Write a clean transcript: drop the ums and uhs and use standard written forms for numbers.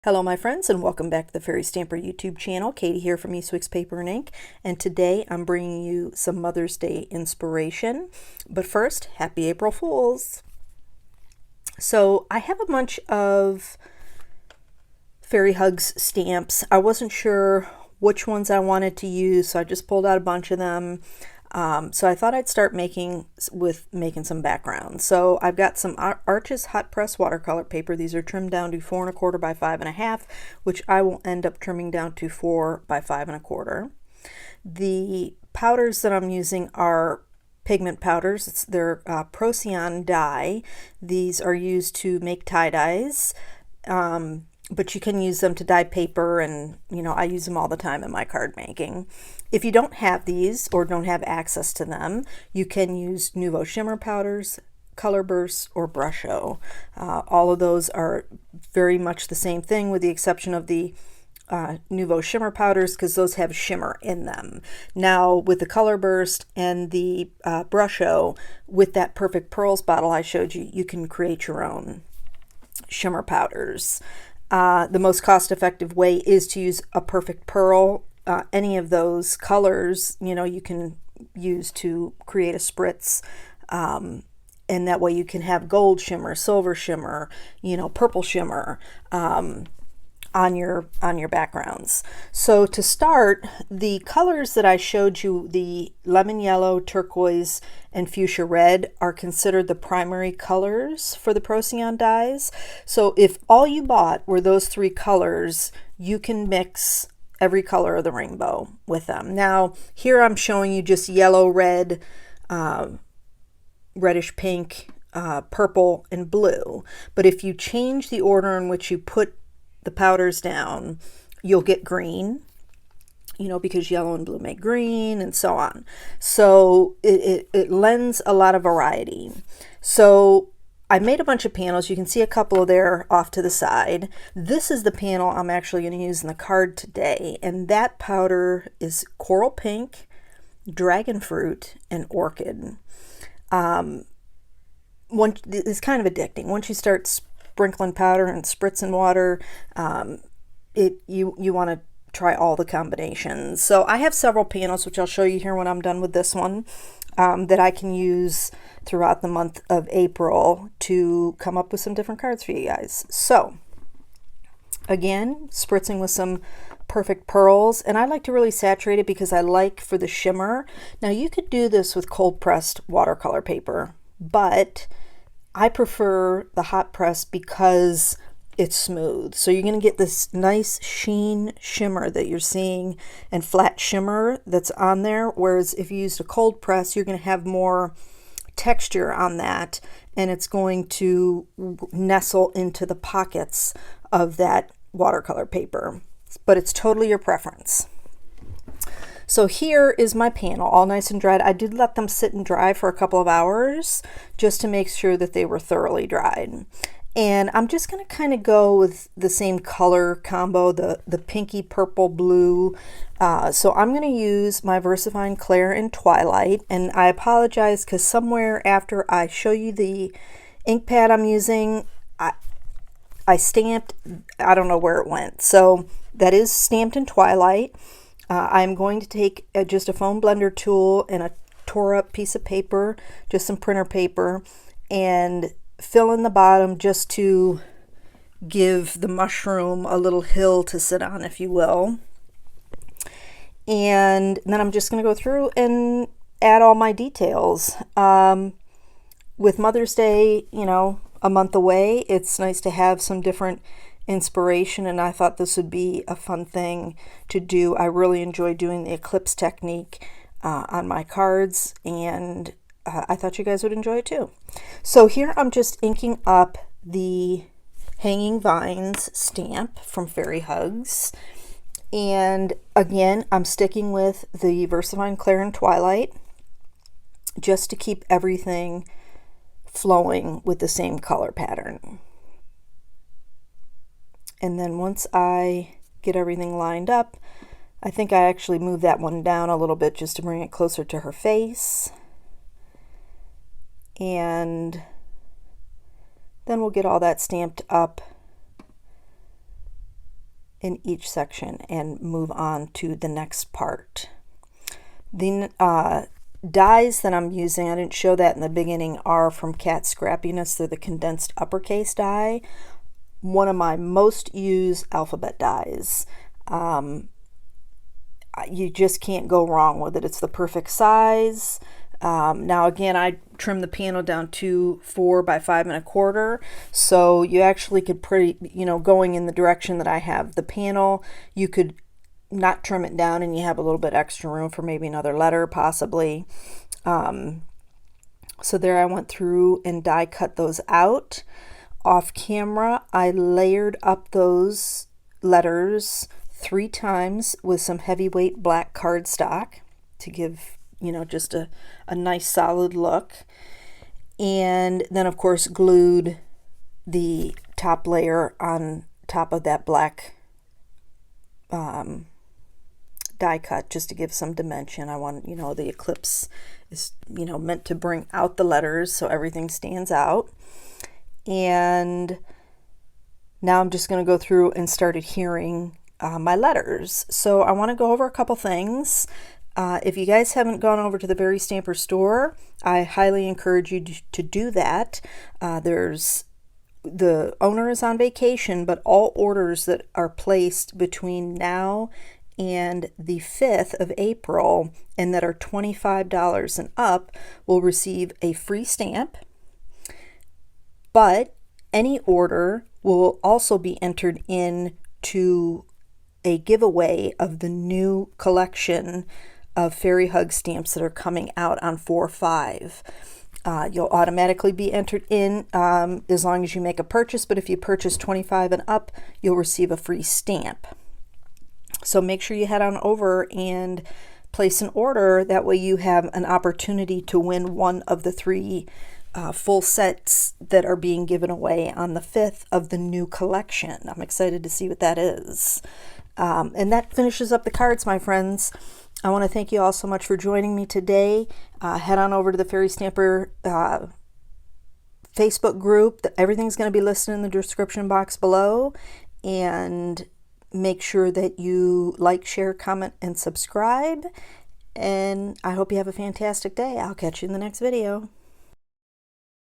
Hello my friends, and welcome back to the Fairy Stamper YouTube channel. Katie here from Eastwick's Paper and Ink, and today I'm bringing you some Mother's Day inspiration. But first, happy April Fools! So I have a bunch of Fairy Hugs stamps. I wasn't sure which ones I wanted to use, so I just pulled out a bunch of them. So I thought I'd start making some backgrounds. So I've got some Arches hot press watercolor paper. These are trimmed down to 4 1/4 by 5 1/2, which I will end up trimming down to 4 by 5 1/4. The powders that I'm using are pigment powders. They're Procion dye. These are used to make tie-dyes. But you can use them to dye paper, and I use them all the time in my card making. If you don't have these or don't have access to them, you can use Nouveau shimmer powders, color bursts, or Procion. All of those are very much the same thing, with the exception of the Nouveau shimmer powders, because those have shimmer in them. Now with the color burst and the Procion, with that Perfect Pearls bottle I showed you, you can create your own shimmer powders. The most cost-effective way is to use a Perfect Pearl. Any of those colors, you can use to create a spritz, and that way you can have gold shimmer, silver shimmer, purple shimmer on your backgrounds. So to start, the colors that I showed you, the lemon yellow, turquoise, and fuchsia red, are considered the primary colors for the Procion dyes. So if all you bought were those 3 colors, you can mix every color of the rainbow with them. Now here I'm showing you just yellow, red, reddish pink, purple, and blue. But if you change the order in which you put the powders down, you'll get green, because yellow and blue make green, and so on. So it lends a lot of variety. So I made a bunch of panels. You can see a couple of there off to the side. This is the panel I'm actually going to use in the card today, and that powder is Coral Pink, Dragon Fruit, and Orchid. It's kind of addicting. Once you start sprinkling powder and spritzing water, you want to try all the combinations. So I have several panels, which I'll show you here when I'm done with this one, that I can use throughout the month of April to come up with some different cards for you guys. So again, spritzing with some Perfect Pearls, and I like to really saturate it because I like for the shimmer. Now you could do this with cold pressed watercolor paper, but I prefer the hot press because it's smooth. So you're going to get this nice sheen shimmer that you're seeing, and flat shimmer that's on there, whereas if you used a cold press, you're going to have more texture on that, and it's going to nestle into the pockets of that watercolor paper. But it's totally your preference. So here is my panel, all nice and dried. I did let them sit and dry for a couple of hours just to make sure that they were thoroughly dried. And I'm just going to kind of go with the same color combo, the pinky purple blue. So I'm going to use my VersaFine Clair in Twilight. And I apologize because somewhere after I show you the ink pad I'm using, I stamped, I don't know where it went. So that is stamped in Twilight. I'm going to take just a foam blender tool and a tore up piece of paper, just some printer paper, and fill in the bottom just to give the mushroom a little hill to sit on, if you will. And then I'm just going to go through and add all my details. With Mother's Day, a month away, it's nice to have some different inspiration, and I thought this would be a fun thing to do. I really enjoy doing the eclipse technique on my cards, and I thought you guys would enjoy it too. So here I'm just inking up the Hanging Vines stamp from Fairy Hugs, and again I'm sticking with the VersaFine Clair in Twilight just to keep everything flowing with the same color pattern. And then once I get everything lined up, I think I actually moved that one down a little bit just to bring it closer to her face. And Then we'll get all that stamped up in each section and move on to the next part. The dies that I'm using, I didn't show that in the beginning, are from Cat Scrappiness. They're the condensed uppercase die. One of my most used alphabet dies. You just can't go wrong with it. It's the perfect size. Now again, I trimmed the panel down to 4 by 5 1/4, so you actually could going in the direction that I have the panel, you could not trim it down and you have a little bit extra room for maybe another letter possibly. So there I went through and die cut those out. Off camera, I layered up those letters 3 times with some heavyweight black cardstock to give, just a nice solid look. And then of course glued the top layer on top of that black die cut just to give some dimension. I want, the eclipse is, meant to bring out the letters so everything stands out. And now I'm just going to go through and start adhering my letters. So I want to go over a couple things. If you guys haven't gone over to the Very Stamper store, I highly encourage you to do that. The owner is on vacation, but all orders that are placed between now and the 5th of April and that are $25 and up will receive a free stamp. But any order will also be entered into a giveaway of the new collection of Fairy Hug stamps that are coming out on 4/5. You'll automatically be entered in as long as you make a purchase, but if you purchase 25 and up, you'll receive a free stamp. So make sure you head on over and place an order. That way you have an opportunity to win one of the 3 full sets that are being given away on the 5th of the new collection. I'm excited to see what that is. And that finishes up the cards, my friends. I want to thank you all so much for joining me today. Head on over to the Fairy Stamper Facebook group. Everything's going to be listed in the description box below. And make sure that you like, share, comment, and subscribe. And I hope you have a fantastic day. I'll catch you in the next video.